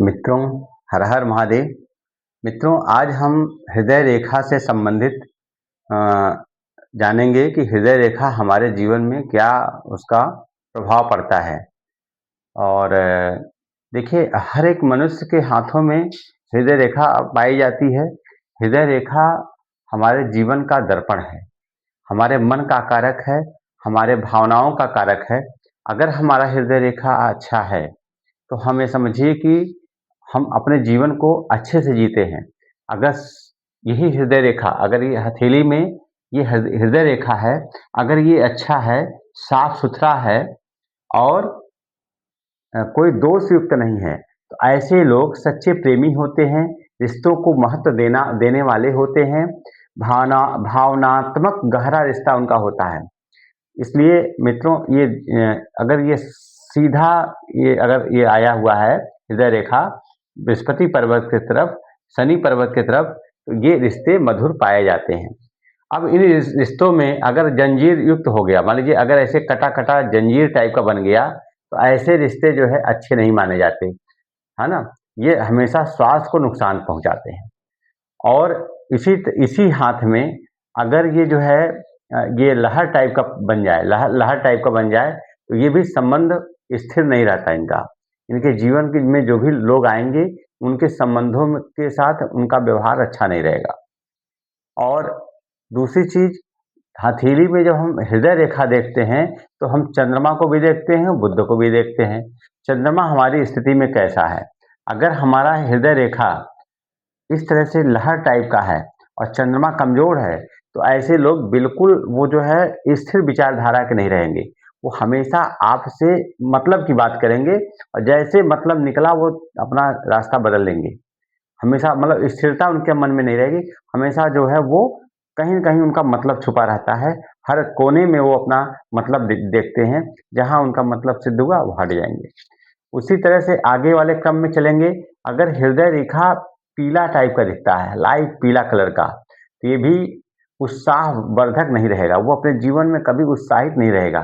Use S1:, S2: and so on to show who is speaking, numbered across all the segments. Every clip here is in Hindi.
S1: मित्रों, हर हर महादेव। मित्रों, आज हम हृदय रेखा से संबंधित अ, जानेंगे कि हृदय रेखा हमारे जीवन में क्या उसका प्रभाव पड़ता है। और देखिए, हर एक मनुष्य के हाथों में हृदय रेखा पाई जाती है। हृदय रेखा हमारे जीवन का दर्पण है, हमारे मन का कारक है, हमारे भावनाओं का कारक है। अगर हमारा हृदय रेखा अच्छा है तो हमें समझिए कि हम अपने जीवन को अच्छे से जीते हैं। अगर यही हृदय रेखा, अगर ये हथेली में ये हृदय रेखा है, अगर ये अच्छा है, साफ सुथरा है और कोई दोष युक्त नहीं है, तो ऐसे लोग सच्चे प्रेमी होते हैं, रिश्तों को महत्व देने वाले होते हैं, भावनात्मक गहरा रिश्ता उनका होता है। इसलिए मित्रों, ये अगर ये सीधा, ये अगर ये आया हुआ है हृदय रेखा बृहस्पति पर्वत की तरफ, शनि पर्वत की तरफ, तो ये रिश्ते मधुर पाए जाते हैं। अब इन रिश्तों में अगर जंजीर युक्त हो गया, मान लीजिए अगर ऐसे कटा कटा जंजीर टाइप का बन गया, तो ऐसे रिश्ते जो है अच्छे नहीं माने जाते, है ना। ये हमेशा स्वास्थ्य को नुकसान पहुंचाते हैं। और इसी इसी हाथ में अगर ये जो है ये लहर टाइप का बन जाए, लहर टाइप का बन जाए, तो ये भी संबंध स्थिर नहीं रहता इनका। इनके जीवन में जो भी लोग आएंगे, उनके संबंधों के साथ उनका व्यवहार अच्छा नहीं रहेगा। और दूसरी चीज, हथेली में जब हम हृदय रेखा देखते हैं, तो हम चंद्रमा को भी देखते हैं, बुध को भी देखते हैं। चंद्रमा हमारी स्थिति में कैसा है? अगर हमारा हृदय रेखा इस तरह से लहर टाइप का है और चंद्रमा कमजोर है, तो ऐसे लोग बिल्कुल वो जो है स्थिर विचारधारा के नहीं रहेंगे। वो हमेशा आपसे मतलब की बात करेंगे और जैसे मतलब निकला वो अपना रास्ता बदल लेंगे। हमेशा मतलब स्थिरता उनके मन में नहीं रहेगी। हमेशा जो है वो कहीं न कहीं उनका मतलब छुपा रहता है। हर कोने में वो अपना मतलब देखते हैं। जहाँ उनका मतलब सिद्ध हुआ वो हट जाएँगे। उसी तरह से आगे वाले क्रम में चलेंगे। अगर हृदय रेखा पीला टाइप का दिखता है, लाइट पीला कलर का, तो ये भी उत्साहवर्धक नहीं रहेगा। वो अपने जीवन में कभी उत्साहित नहीं रहेगा।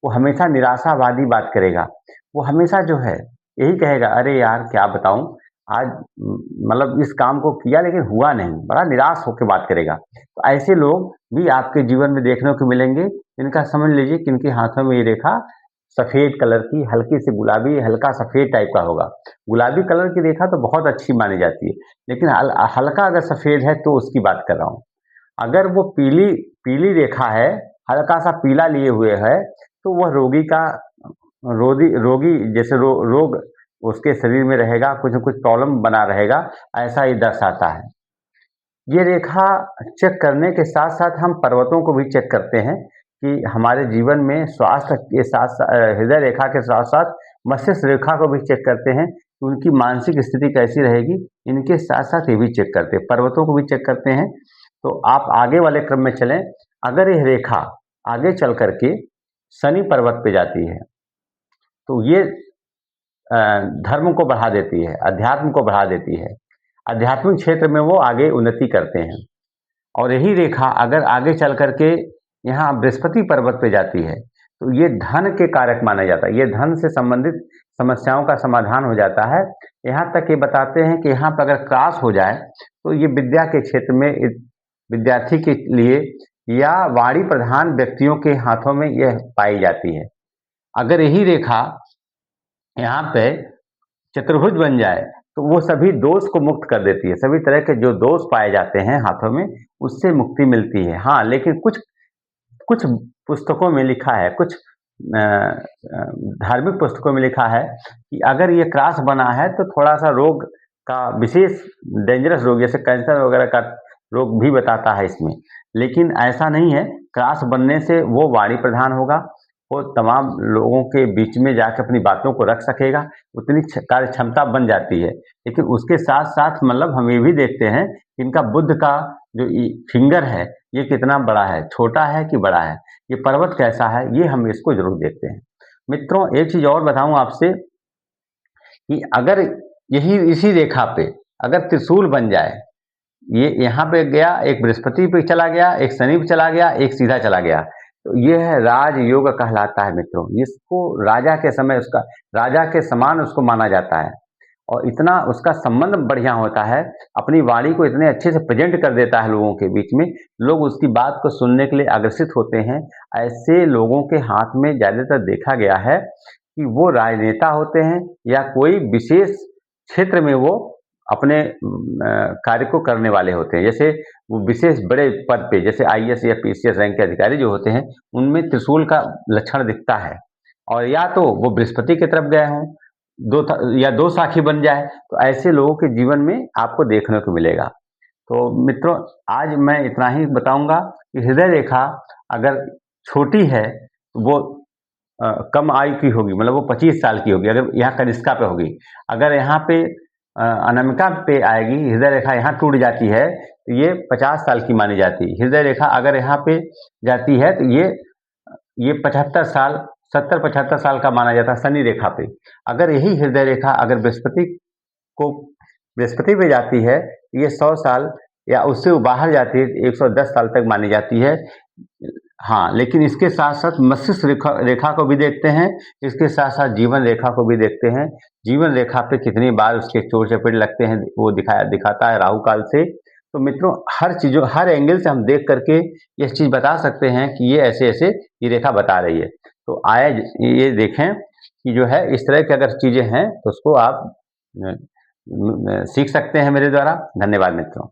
S1: वो हमेशा निराशावादी बात करेगा। वो हमेशा जो है यही कहेगा, अरे यार क्या बताऊँ, आज मतलब इस काम को किया लेकिन हुआ नहीं, बड़ा निराश होके बात करेगा। तो ऐसे लोग भी आपके जीवन में देखने को मिलेंगे। इनका समझ लीजिए कि इनके हाथों में ये रेखा सफ़ेद कलर की, हल्की सी गुलाबी, हल्का सफ़ेद टाइप का होगा। गुलाबी कलर की रेखा तो बहुत अच्छी मानी जाती है, लेकिन हल्का अगर सफ़ेद है तो उसकी बात कर रहा हूँ। अगर वो पीली पीली रेखा है, हल्का सा पीला लिए हुए है, तो वह रोगी का रोगी जैसे रोग उसके शरीर में रहेगा, कुछ न कुछ प्रॉब्लम बना रहेगा, ऐसा ये दर्शाता है। ये रेखा चेक करने के साथ-साथ हम पर्वतों को भी चेक करते हैं कि हमारे जीवन में स्वास्थ्य के हृदय रेखा के साथ-साथ मस्तिष्क रेखा को भी चेक करते हैं कि उनकी मानसिक स्थिति कैसी रहेगी। इनके साथ-साथ ये भी चेक करते हैं, पर्वतों को भी चेक करते हैं। तो आप आगे वाले क्रम में चलें। अगर यह रेखा आगे चल कर के शनि पर्वत पे जाती है, तो ये अ, धर्म को बढ़ा देती है, अध्यात्म को बढ़ा देती है। आध्यात्मिक क्षेत्र में वो आगे उन्नति करते हैं। और यही रेखा अगर आगे चल कर के यहाँ बृहस्पति पर्वत पे जाती है, तो ये धन के कारक माना जाता है। ये धन से संबंधित समस्याओं का समाधान हो जाता है। यहाँ तक ये बताते हैं कि यहाँ पर अगर क्रॉस हो जाए, तो ये विद्या के क्षेत्र में विद्यार्थी के लिए या वाणी प्रधान व्यक्तियों के हाथों में यह पाई जाती है। अगर यही रेखा यहाँ पे चतुर्भुज बन जाए, तो वो सभी दोष को मुक्त कर देती है। सभी तरह के जो दोष पाए जाते हैं हाथों में, उससे मुक्ति मिलती है। हाँ, लेकिन कुछ कुछ पुस्तकों में लिखा है, कुछ धार्मिक पुस्तकों में लिखा है कि अगर ये क्रॉस बना है, तो थोड़ा-सा रोग का विशेष डेंजरस रोग जैसे कैंसर वगैरह का रोग भी बताता है इसमें। लेकिन ऐसा नहीं है, क्रॉस बनने से वो वाणी प्रधान होगा, वो तमाम लोगों के बीच में जाके अपनी बातों को रख सकेगा, उतनी कार्य क्षमता बन जाती है। लेकिन उसके साथ-साथ मतलब हम ये भी देखते हैं कि इनका बुध का जो फिंगर है, ये कितना बड़ा है, छोटा है कि बड़ा है, ये पर्वत कैसा है, ये हम इसको जरूर देखते हैं। मित्रों, एक चीज और बताऊं आपसे कि अगर यही इसी रेखा पे अगर त्रिशूल बन जाए, ये यहाँ पे गया, एक बृहस्पति पे चला गया, एक शनि पे चला गया, एक सीधा चला गया, तो ये है राजयोग कहलाता है मित्रों। इसको राजा के समय उसका राजा के समान उसको माना जाता है। और इतना उसका संबंध बढ़िया होता है, अपनी वाणी को इतने अच्छे से प्रेजेंट कर देता है लोगों के बीच में, लोग उसकी बात को सुनने के लिए अग्रसित होते हैं। ऐसे लोगों के हाथ में ज़्यादातर देखा गया है कि वो राजनेता होते हैं या कोई विशेष क्षेत्र में वो अपने कार्य को करने वाले होते हैं। जैसे वो विशेष बड़े पद पे, जैसे आईएएस या पीसीएस रैंक के अधिकारी जो होते हैं, उनमें त्रिशूल का लक्षण दिखता है, और या तो वो बृहस्पति की तरफ गए हों, या दो साखी बन जाए, तो ऐसे लोगों के जीवन में आपको देखने को मिलेगा। तो मित्रों, आज मैं इतना ही बताऊंगा कि हृदय रेखा अगर छोटी है तो वो कम आयु की होगी, मतलब वो 25 साल की होगी अगर यहाँ कनिष्का पे होगी। अगर यहाँ पे अनामिका पे आएगी, हृदय रेखा यहाँ टूट जाती है तो ये 50 साल की मानी जाती है। हृदय रेखा अगर यहाँ पे जाती है तो ये 75 साल, 70-75 साल का माना जाता है शनि रेखा पे। अगर यही हृदय रेखा अगर बृहस्पति पे जाती है, ये 100 साल या उससे बाहर जाती है, 110 साल तक मानी जाती है। हाँ, लेकिन इसके साथ साथ मस्तिष्क रेखा को भी देखते हैं, इसके साथ साथ जीवन रेखा को भी देखते हैं। जीवन रेखा पे कितनी बार उसके चोट चपेट लगते हैं वो दिखाता है राहु काल से। तो मित्रों, हर एंगल से हम देख करके ये चीज़ बता सकते हैं कि ये ऐसे-ऐसे ये रेखा बता रही है। तो ये देखें कि जो है इस तरह की अगर चीज़ें हैं तो उसको आप सीख सकते हैं मेरे द्वारा। धन्यवाद मित्रों।